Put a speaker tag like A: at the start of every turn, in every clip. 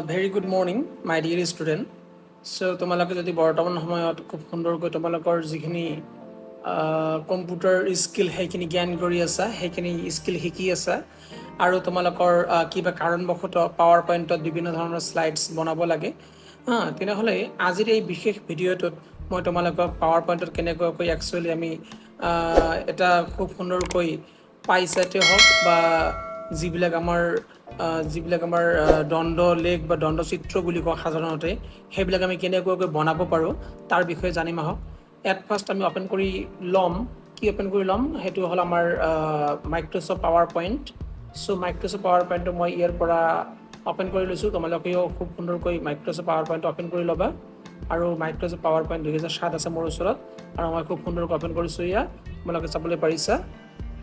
A: Very good morning my dear student. So' তোমালোকে যদি বৰ্তমান সময়ত খুব সুন্দৰকৈ তোমালোকৰ যিখিনি কম্পিউটাৰ স্কিল সেইখিনি জ্ঞান কৰি আছা, সেইখিনি স্কিল শিকি আছা, আৰু তোমালোকৰ কিবা কাৰণবশতঃ পাৱাৰ পইণ্টত বিভিন্ন ধৰণৰ শ্লাইডছ বনাব লাগে, তেনেহ'লে আজিৰ এই বিশেষ ভিডিঅ'টোত মই তোমালোকক পাৱাৰ পইণ্টত কেনেকুৱাকৈ একচুৱেলি আমি এটা খুব সুন্দৰকৈ পাই চাৰ্টে হওক বা যিবিলাক আমাৰ দণ্ড লেখ বা দণ্ডচিত্ৰ বুলি কওঁ সাধাৰণতে, সেইবিলাক আমি কেনেকুৱাকৈ বনাব পাৰোঁ তাৰ বিষয়ে জানিম আহক। এট ফাৰ্ষ্ট আমি অ'পেন কৰি ল'ম, সেইটো হ'ল আমাৰ মাইক্ৰ'ছফ্ট পাৱাৰ পইণ্ট। চ' মাইক্ৰ'ছফ্ট পাৱাৰ পইণ্টটো মই ইয়াৰ পৰা অ'পেন কৰি লৈছোঁ। তোমালোকেও খুব সুন্দৰকৈ মাইক্ৰ'ছফ্ট পাৱাৰ পইণ্টটো অ'পেন কৰি ল'বা। আৰু মাইক্ৰ'ছফ্ট পাৱাৰ পইণ্ট 2007 আছে মোৰ ওচৰত, আৰু মই খুব সুন্দৰকৈ অ'পেন কৰিছোঁ। তোমালোকে চাবলৈ পাৰিছা।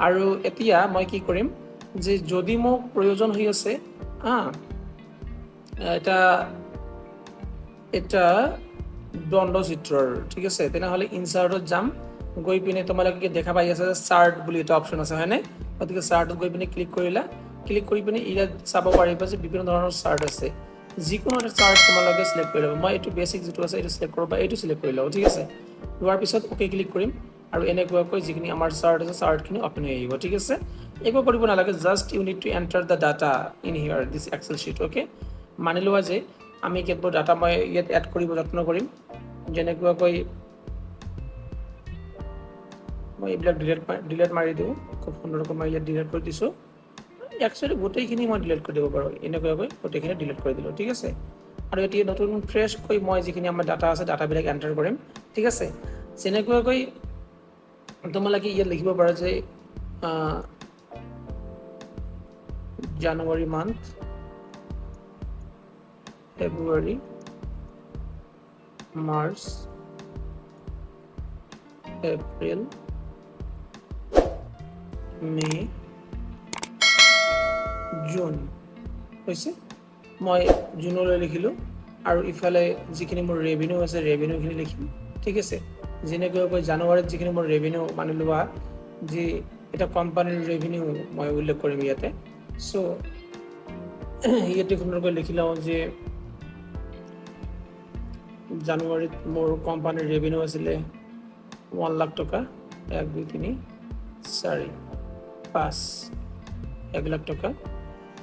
A: আৰু এতিয়া মই কি কৰিম যে যদি মোক প্ৰয়োজন হৈ আছে এটা দণ্ডচিত্ৰৰ, ঠিক আছে, তেনেহ'লে ইনচাৰ্টত যাম, গৈ পিনে তোমালোকে দেখা পাই আছে যে চাৰ্ট বুলি এটা অপশ্যন আছে, হয়নে? গতিকে চাৰ্টত গৈ পিনে ক্লিক কৰি পিনে ইয়াত চাব পাৰিবা যে বিভিন্ন ধৰণৰ চাৰ্ট আছে। যিকোনো এটা চাৰ্ট তোমালোকে চিলেক্ট কৰি ল'ব। মই এইটো বেছিক যিটো আছে এইটো চিলেক্ট কৰোঁ বা এইটো চিলেক্ট কৰি ল'ব, ঠিক আছে। লোৱাৰ পিছত অ'কে ক্লিক কৰিম, আৰু এনেকুৱাকৈ যিখিনি আমাৰ চাৰ্ট আছে চাৰ্টখিনি অ'পেন হৈ আহিব, ঠিক আছে। একো কৰিব নালাগে, just you need to enter the data in here this excel sheet, okay. মানি লোৱা যে আমি কেতবোৰ ডাটা মই ইয়াত এড কৰিব যত্ন কৰিম, যেনেকুৱাকৈ মই এইবিলাক ডিলেট মাৰি দিওঁ। খুব সুন্দৰকৈ মই ইয়াত ডিলেট কৰি দিছোঁ। একচুৱেলি গোটেইখিনি মই ডিলেট কৰি দিব পাৰোঁ, এনেকুৱাকৈ গোটেইখিনি ডিলেট কৰি দিলোঁ, ঠিক আছে। আৰু এতিয়া নতুন ফ্ৰেছকৈ মই যিখিনি আমাৰ ডাটা আছে ডাটাবিলাক এণ্টাৰ কৰিম, ঠিক আছে। যেনেকুৱাকৈ তোমালোকে ইয়াত লিখিব পাৰা যে জানুৱাৰী মান্থ, ফেব্ৰুৱাৰী, মাৰ্চ, এপ্ৰিল, মে, জুন হৈছে। মই জুনলৈ লিখিলোঁ, আৰু ইফালে যিখিনি মোৰ ৰেভিনিউ আছে ৰেভিনিউখিনি লিখিম, ঠিক আছে। যেনেকুৱাকৈ জানুৱাৰীত যিখিনি মোৰ ৰেভিনিউ মানি লোৱা যে এটা কোম্পানীৰ ৰেভিনিউ মই উল্লেখ কৰিম ইয়াতে। চ' ইয়াতে সুন্দৰকৈ লিখি লওঁ যে জানুৱাৰীত মোৰ কোম্পানীৰ ৰেভিনিউ আছিলে 1 লাখ টকা, 1, 2, 3, 4, 5, 1 লাখ টকা।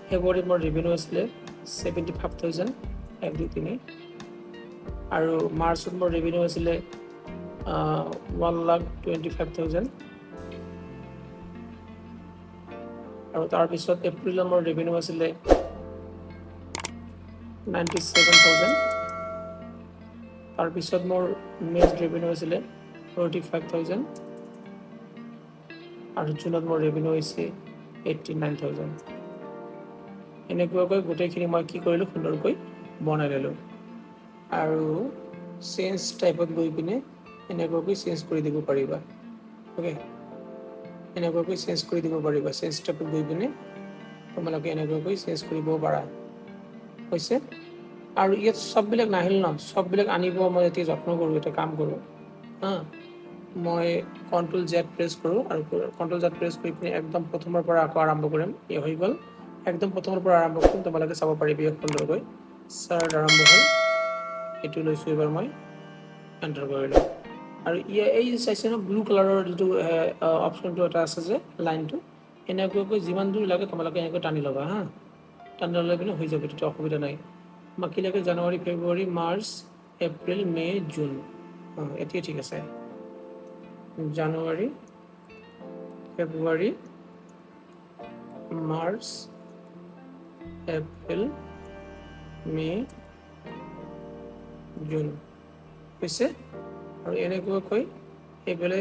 A: ফেব্ৰুৱাৰীত মোৰ ৰেভিনিউ আছিলে 75,000, 1, 2, 3। আৰু মাৰ্চত মোৰ ৰেভিনিউ আছিলে 1,25,000। আৰু তাৰপিছত এপ্ৰিলত মোৰ ৰেভিনিউ আছিলে 97,000। তাৰপিছত মোৰ মে'ত ৰেভিনিউ আছিলে 45,000, আৰু জুনত মোৰ ৰেভিনিউ হৈছে 89,000। এনেকুৱাকৈ গোটেইখিনি মই কি কৰিলোঁ, সুন্দৰকৈ বনাই ল'লোঁ। আৰু চেঞ্জ টাইপত গৈ পিনে এনেকুৱাকৈ চেঞ্জ কৰি দিব পাৰিবা, অ'কে। এনেকুৱাকৈ চেঞ্জ কৰি দিব পাৰিবা। চেঞ্জ টাইপত গৈ পিনে তোমালোকে এনেকুৱাকৈ চেঞ্জ কৰিব পাৰা, হৈছে। আৰু ইয়াত চববিলাক নাহিল ন, চববিলাক আনিব মই এতিয়া যত্ন কৰোঁ, এটা কাম কৰোঁ, মই Ctrl+Z প্ৰেছ কৰোঁ, আৰু Ctrl+Z প্ৰেছ কৰি পিনে একদম প্ৰথমৰ পৰা আকৌ আৰম্ভ কৰিম। এই হৈ গ'ল, একদম প্ৰথমৰ পৰা আৰম্ভ কৰিম। তোমালোকে চাব পাৰিবি সুন্দৰকৈ চাৰ্ট আৰম্ভ হ'ল। এইটো লৈছোঁ, এইবাৰ মই এণ্টাৰ কৰিলোঁ। আৰু এই চাইছে ন ব্লু কালাৰৰ যিটো অপশ্যনটো এটা আছে যে লাইনটো, এনেকুৱাকৈ যিমান দূৰ লাগে তোমালোকে এনেকৈ টানি ল'বা, টানি লৈ পিনে হৈ যাব, তেতিয়া অসুবিধা নাই। বাকী লাগে জানুৱাৰী, ফেব্ৰুৱাৰী, মাৰ্চ, এপ্ৰিল, মে, জুন। এতিয়া ঠিক আছে। জানুৱাৰী, ফেব্ৰুৱাৰী, মাৰ্চ, এপ্ৰিল, মে, জুন হৈছে। আৰু এনেকুৱাকৈ এইফালে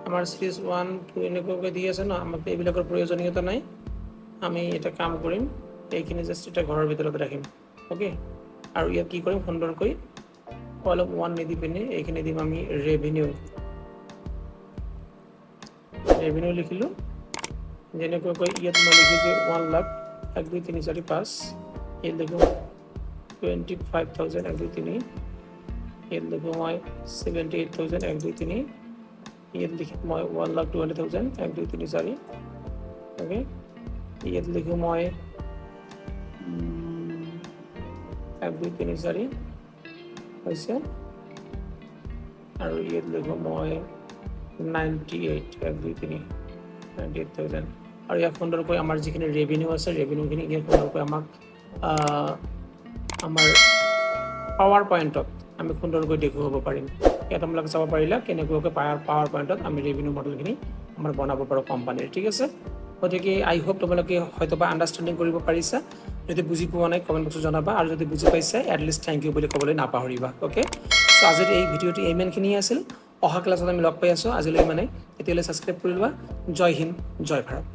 A: আমাৰ চিৰিজ 1, 2 এনেকুৱাকৈ দি আছে ন, আমাক এইবিলাকৰ প্ৰয়োজনীয়তা নাই। আমি এটা কাম কৰিম, এইখিনি জাষ্ট এটা ঘৰৰ ভিতৰত ৰাখিম, অ'কে। আৰু ইয়াত কি কৰিম, সুন্দৰকৈ অলপ 1 নিদি পিনে এইখিনি দিম আমি ৰেভিনিউ লিখিলোঁ। যেনেকুৱাকৈ ইয়াত মই লিখিছোঁ 1 লাখ, 1, 2, 3, 4, 5। ইয়াত লিখোঁ 25,000, 1, 2, 3। ইয়াত লিখোঁ মই 78,000, 1, 2, 3। ইয়াত লিখোঁ মই 1,20,000, 1, 2, 3, 4, অ'কে। ইয়াত লিখোঁ মই 1 2 3 4 হৈছে আৰু ইয়াত লিখো মই 98 1 2 3 98,000 আৰু ইয়াক সুন্দৰকৈ আমাৰ যিখিনি ৰেভিনিউ আছে ৰেভিনিউখিনি ইয়াত সুন্দৰকৈ আমাক আমাৰ পাৱাৰ পইণ্টত আমি সুন্দৰকৈ দেখুৱাব পাৰিম ইয়াত আপোনালোকে চাব পাৰিলে কেনেকুৱাকৈ পাৱাৰ পইণ্টত আমি ৰেভিনিউ মডেলখিনি আমাৰ বনাব পাৰোঁ কোম্পানীৰ ঠিক আছে গতিকে আই হোপ তোমালোকে হয়তো বা আণ্ডাৰষ্টেণ্ডিং কৰিব পাৰিছা যদি বুজি পোৱা নাই কমেণ্ট বক্সত জনাবা আৰু যদি বুজি পাইছা এটলিষ্ট থেংক ইউ বুলি ক'বলৈ নাপাহৰিবা অ'কে চ' আজিৰ এই ভিডিঅ'টো ইমানখিনিয়ে আছিল অহা ক্লাছত আমি লগ পাই আছোঁ আজিলৈ মানে তেতিয়ালৈ ছাবস্ক্ৰাইব কৰি লোৱা জয় হিন্দ জয় ভাৰত